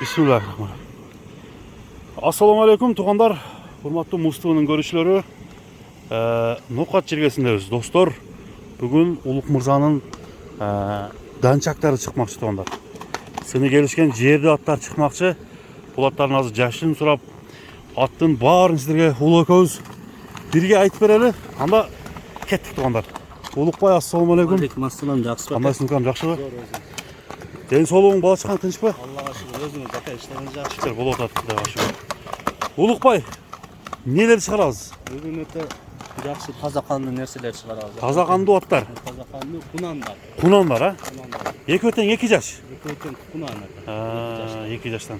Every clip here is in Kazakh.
Bismillahirrahmanirrahim. Assalamu alaikum tuğanlar. Hurmatlı Mustafa'nın görüşleri. Nokat çirgesindeyiz dostlar. Bugün Uluk Mırza'nın dançakları çıkmakçı tuğanlar. Seni gelişken ciğerde atlar çıkmakçı. Bu atların azı yaşın surap attın bağırın sizlerge ulu köz. Birge ayıt bereli. Anda kettik tuğanlar. Uluk Bay assalamu alaikum. Aleyküm assalam, жақсы ба? Qandayсың kan, жақсы ба? Ден соолугуң бала чыккан тынч ба? Аллаға шүкір, өзіңіз ата işleriniz жақсы. Şükür bol otat Құдайға шүкір. Улукбай, нелер шығарасыз? Бүгін өте жақсы таза қанды нәрселер шығарамыз. Таза қанды аттар. Таза қанды құнандар. Құнандар, а? Құнандар. Екі өтен екі жаш. Өтен құнан. Екі жаштан.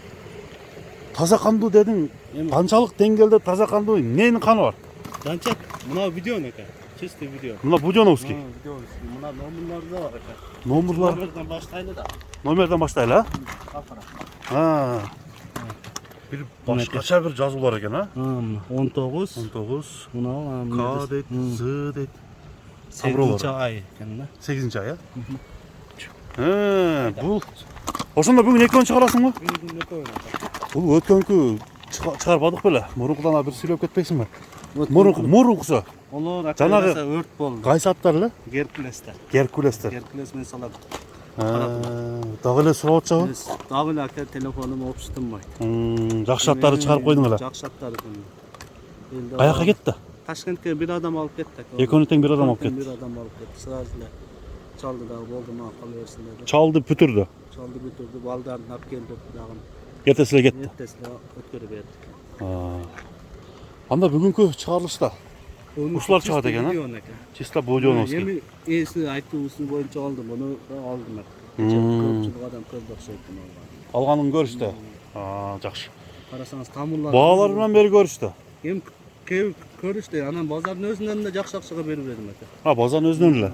Таза қанды дедің, Эми қаншалық деңгелде таза қанды, ненің қаны бар? Данчак, мына видео неке. Чисті видео. Мына Буденовский. Видео. Мына номерлары да бар екен. Номерлар. Номерден баштайлы да. Номерден баштайлы, а? Қапыра. Bir başqaça bir жазулар екен, а? 19. 19. Мынау К дейт, З дейт. 8-ci ay eкен да. 8-ci ay, а? Бұл. Ошонда бүгін екеуін шығарасың ба? Бүгін өте ойнады. Бұл өткөнкү шығарбадық беле. Мурункудан бір сүйлөп кетпейсің бе? Мурункуса. Олар Жанагы акыраса өрт болды. Кайсы аттар эле? Геркулестер. Геркулестер. Геркулес мен салат. Дагы эле сурап атчабы? Дагы эле ака телефонум опуштунбайт. Жакшы аттарды чыгарып койдуң эле. Жакшы аттарды. Каяка кетти? Ташкентке бир адам алып кетти. Экөөнү тең бир адам алып кетти. Бир адам алып кетти. Сразу эле чалды дагы болду мага кала берсин деди. Чалды, бүтүрдү. Чалды бүтүрдү, балдарын алып келди дагы. Эртеси эле кетти. Эртеси өткөрүп берди. Анда бүгүнкү чыгарылышта ушулар чыгат экен, а? Чисто Буденовский. Эми эси айтуусу боюнча алдым, муну алдым. Көпчүлүк адам көрдү окшойт мага. Алганын көрүштү. Жакшы. Карасаңыз тамырлар. Баалар менен бери көрүштү. Эми көрүштү, анан базардын өзүнөн да жакшы акчага берип бердим экен. Базардын өзүнөн эле.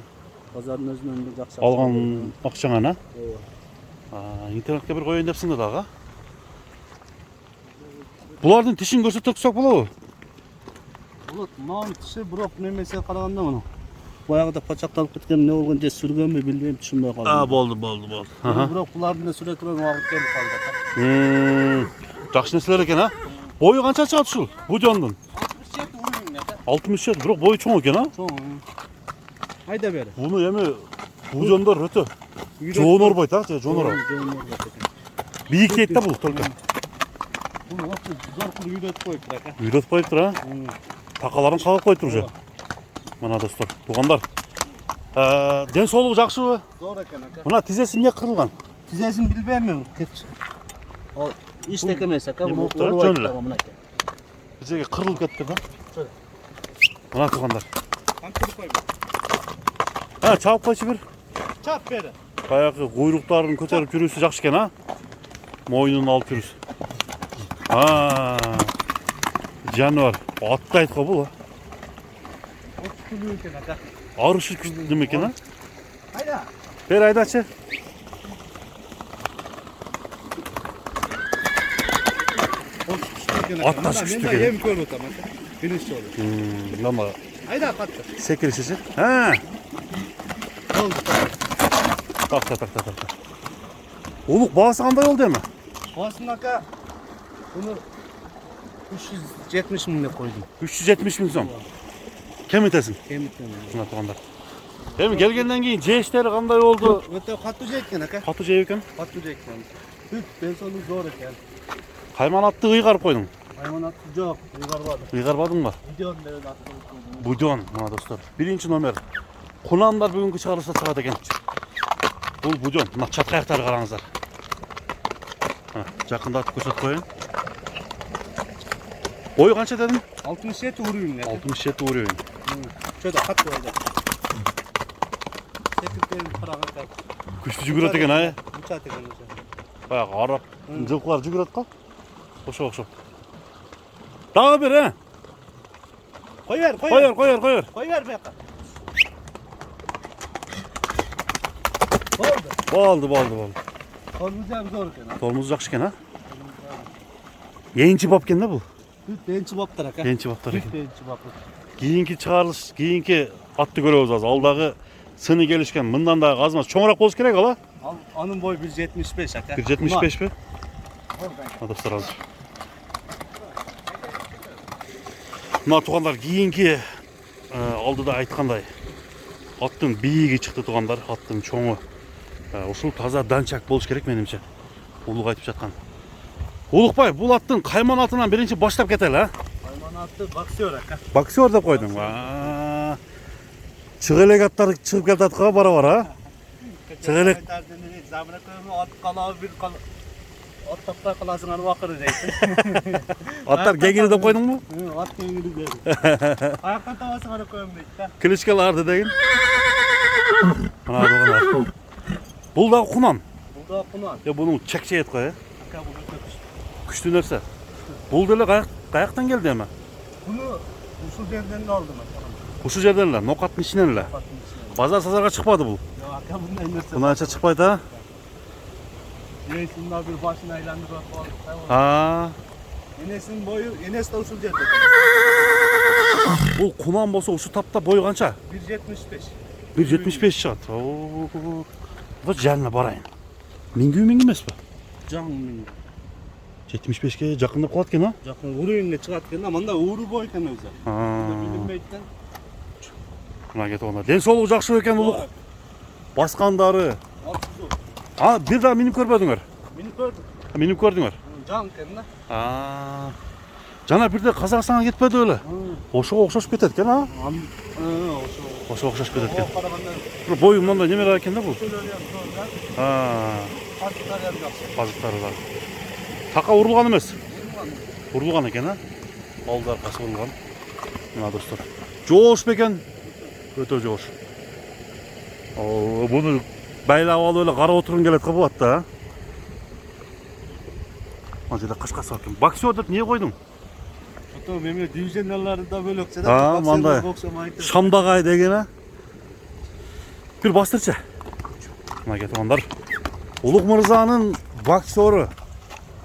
Базардын өзүнөн да жакшы Алган акчаңан, а? Ооба. Интернетке бир коеюн депсиң да дагы. Булардын тишин көрсөтөк болобу? Болот, мынанын тиши бирок немесе караганда мына. Баягыда пачакталып кеткен эмне болгон же сүргөнбү билбейм, түшүнбөй калдым. Болду. Бирок булардын да сүрөтүргөн убакыт келип калды. Жакшы нерселер экен, а? Бою канча чыгат ушул? Будёндун? 67 уровень экен. 67, бирок бою чоң экен, а? Чоң. Айда бери. Буну эми будёндар өтө жоон орбойт, а? Жоон орбойт. Бийиктейт да бул только. Буну осы зоркур үйрөтүп коюптур ака. Үйрөтүп коюптур, а? Такаларын кагып коюптур уже. Мына достор, туугандар. Ден соолугу жакшыбы? Зор экен ака. Мына тизеси эмне кырылган? Тизесин билбейм мен. Ал иштек эмес ака. Жөн эле. Бизге кырылып кетти да. Мына туугандар. Камтырып койбу. Чабып койчу бир. Чап бери. Баягы куйруктарын көтөрүп жүрүүсү жакшы экен, а? Мойнун алып жүрүүсү. Жануар. Атты айткан бул, а? Күлүү экен ака. Арышы күчтүү неме экен, а? Айда. Бер айдачы. Атташ күчтүү экен. Эми көрүп атам ака. Биринчи жолу. Мама Айда катты. секиришичи. Болду. Так. Улук баасы кандай болду эми? Басын ака. Буну 370 миң деп койдум. 370 миң сом. Кем этесиң? Кемиттен. Мына туугандар. Эми келгенден кийин жештери кандай болду? Өтө катуу жейт экен ака. Катуу жеп экен. Катуу жейт экен. Бүт денсаулык зор экен. Кайманатты ыйгарып койдуң. Хайванатты жок, ыйгарбадым. Ыйгарбадыңбы? Видео менен аттым. Будён, мына достор. Биринчи номер. Кунандар бүгүнкү чыгарылышта чыгат экен. Бул Будён. Мына чатка аяктары караңыздар. Жакындатып көрсөтүп коеюн. Бою канча дедиң? 67 уровень. 67 уровень. Чөдө катуу болду. Секиртен караганда Күчтүү жүгүрөт экен, а? учат экен уже. Баягы арап жылкылар жүгүрөт го. Ошо окшоп. Дагы бир, а? Кой бер. Койор. Кой бер бияка. Болду. Тормуз жам зор экен. Тормуз жакшы экен, а? Эйинчи бап экен да бул. Бүт энчи баптар ака. Энчи баптар экен. Энчи бап. Кийинки чыгарылыш, кийинки атты көрөбүз азыр. Алдагы сыны келишкен. Мындан дагы азмаз чоңураак болуш керек ала? Анын бою 175 ака. 175 бе? Dostlar hazır. Mына туғандар кейінгі алдыда айтқандай аттың биігі шықты туғандар, аттың чоңы. Ушул таза данчак болуш керек менимче. Улук айтып жаткан. Улукбай, бул аттың кайман атынан биринчи баштап кетели, а? Кайман аты боксер ака. Боксер деп койдуң. Чыгелек аттар чыгып келатат го бара-бара, а? Чыгелек Замана көмө ат калабы бир кал. Ат таппай каласың аны вакыры дейт. Аттар кеңири деп койдуңбу? Ат кеңири дейт. Аяктан табасың аны көмбөйт да. Кличкаларды деген. Мына туғандар. Бул да кунан. Бул да кунан. Бунун чекчейет го, э? Ака бул көкүш. Күчтүү нерсе. Бул деле каяктан келди эми? Буну ушул жерден алдым. Ушул жерден эле, нокаттын ичинен эле. Базар-сазарга чыкпады бул. Ака мындай нерсе. Мынанча чыкпайт, а? Энесinin bir başını eğlendiriyor falan. Enesinin boyu, Enes de usul жерде. Бул кунан болсо ушу тапта бою канча? 1.75. 1.75 чыгат. Вот жанына барайын. Миңгүү миң эмеспи? Жан миң. 75ке жакындап калат экен, а? Жакын уруюнга чыгат экен, мында ууру бой экен өзү. Билинбейт да. Мына кетип алар. Ден соолугу жакшы экен улук. Баскандары. Бир да минип көрбөдүңөр? Минип көрдүм. Минип көрдүңөр? Жан экен да. Жана бирде Казакстанга кетпеди беле? Ошого окшошуп кетет экен, а? Ошого окшошуп кетет экен. Бир бою мындай немелер экен да бул. Пазыктары бар. Така урулган эмес. Урулган экен, а? Балдар касы урулган. Мына достор. Жоош бекен. Өтө жоош. Буну байлап алып эле карап отургун келет го болот да. Мына жерде кашкасы бар экен. Боксер деп эмне койдуң? Ото меме дивизионаларында бөлөкчө мындай Шамдагай деген, а? Бир бастырчы. Мына кетип алгандар. Улук мырзанын боксеру.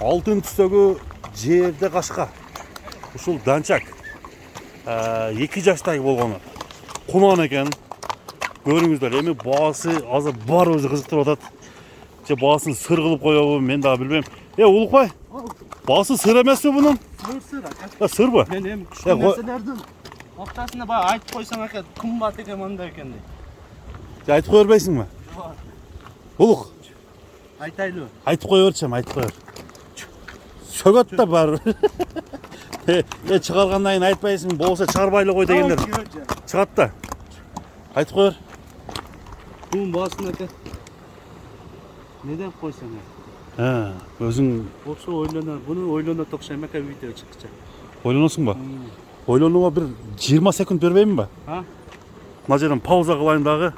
Алтын түстөгү жерде кашка. Ушул данчак. 2 жаштагы болгону. Кунан экен. Көрүңүздөр, эми баасы азыр бар өзү кызыктырып атат. Же баасын сыр кылып коёбу, мен дагы билбейм. Улукбай, баасы сыр эмеспи бунун? Сыр ака. Сырбы? Мен эми күчтүү нерселердин октасына баягы айтып койсоң ака, кымбат экен мындай экен дейт. Айтып кое бербейсиңби? Улук. Айтайлыбы? Айтып кое берчим, айтып кое бер. Сөгөт да бар. Чыгаргандан кийин айтпайсың, болсо чыгарбай эле кой дегендер. Чыгат да. Айтып кое бер. Бунун баасын ака. Не деп койсоң? Өзүң Болсо ойлонор, буну ойлонот окшойм ака видео чыкчы. ойлоносуңбу? Ойлонууга бир 20 секунд бербейминби? Мына жерден пауза кылайын дагы.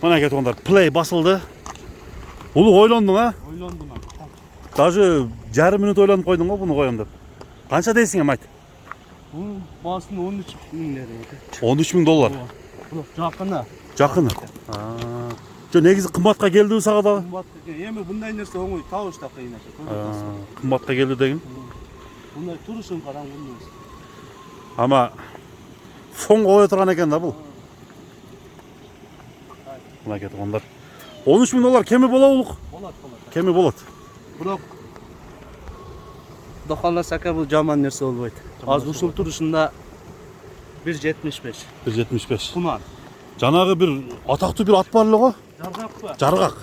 Мына кетип алгандар, плей басылды. Улук ойлондуң, а? Ойлондум ака. Даже жарым минут ойлонуп койдуң го буну коем деп. Канча дейсиң эми айт? Бунун баасын 13 миң лира экен. 13 000 доллар. Бул жакыны. Жакыны. Жо негизи кымбатка келдиби сага дагы? Кымбат экен. Эми мындай нерсе оңой табыш да кыйын экен. Кымбатка келди деген. Мындай турушун караң бунун. Ама фон кое турган экен да бул. Мына кетип алгандар. 13 000 доллар кеми болобулук? Болот. Кеми болот. Бирок Кудай кааласа ака бул жаман нерсе болбойт. Азыр ушул турушунда 1.75. 1.75. Кунан. Жанагы бир атактуу бир ат бар эле го? Жаргакпы? Жаргак.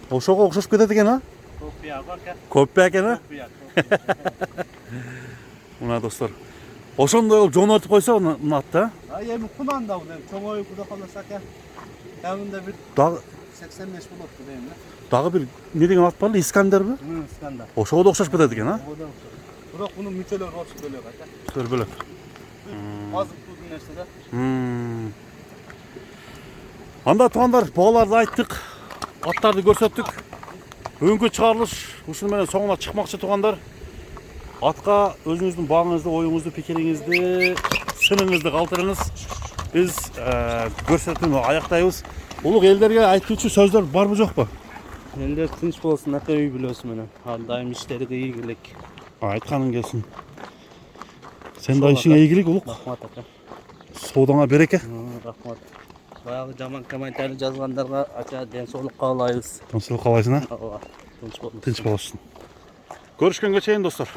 Ошого окшошуп кетет экен, а? Копия бар ака. Көппү экен, а? Мына достор. Ошондой кылып жонотуп койсо мына атты, а? Эми кунан да бул эми чоңоюп Кудай кааласа ака. Дагында бир Дагы 85 болот дейм да. дагы бир не деген ат бар эле, Искандерби? Искандер. Ошого да окшош кетет экен, а? Бирок мунун мүчөлөрү болчу бөлөк ака. Бөлөк бөлөк. Азыр туудун нерсе да. Анда туугандар, бааларды айттык, аттарды көрсөттүк. Бүгүнкү чыгарылыш ушун менен соңуна чыкмакчы туугандар. Атка өзүңүздүн бааңызды, оюңузду, пикириңизди, сыныңызды калтырыңыз. Биз көрсөтүүнү аяктайбыз. Улук элдерге айтуучу сөздөр барбы жокпу? Элдер тынч болсун ака, үй бүлөсү менен. Ар дайым иштериге ийгилик. Айтканың келсин. Сен да ишиңе ийгилик улук. Рахмат ака. Соодаңа береке. Рахмат. Баягы жаман комментарий жазгандарга ака ден соолук каалайбыз. Ден соолук каалайсың, а? Ооба. Тыныч болыңыз. Tinch болсын. Görüşкөнгө чейин достор.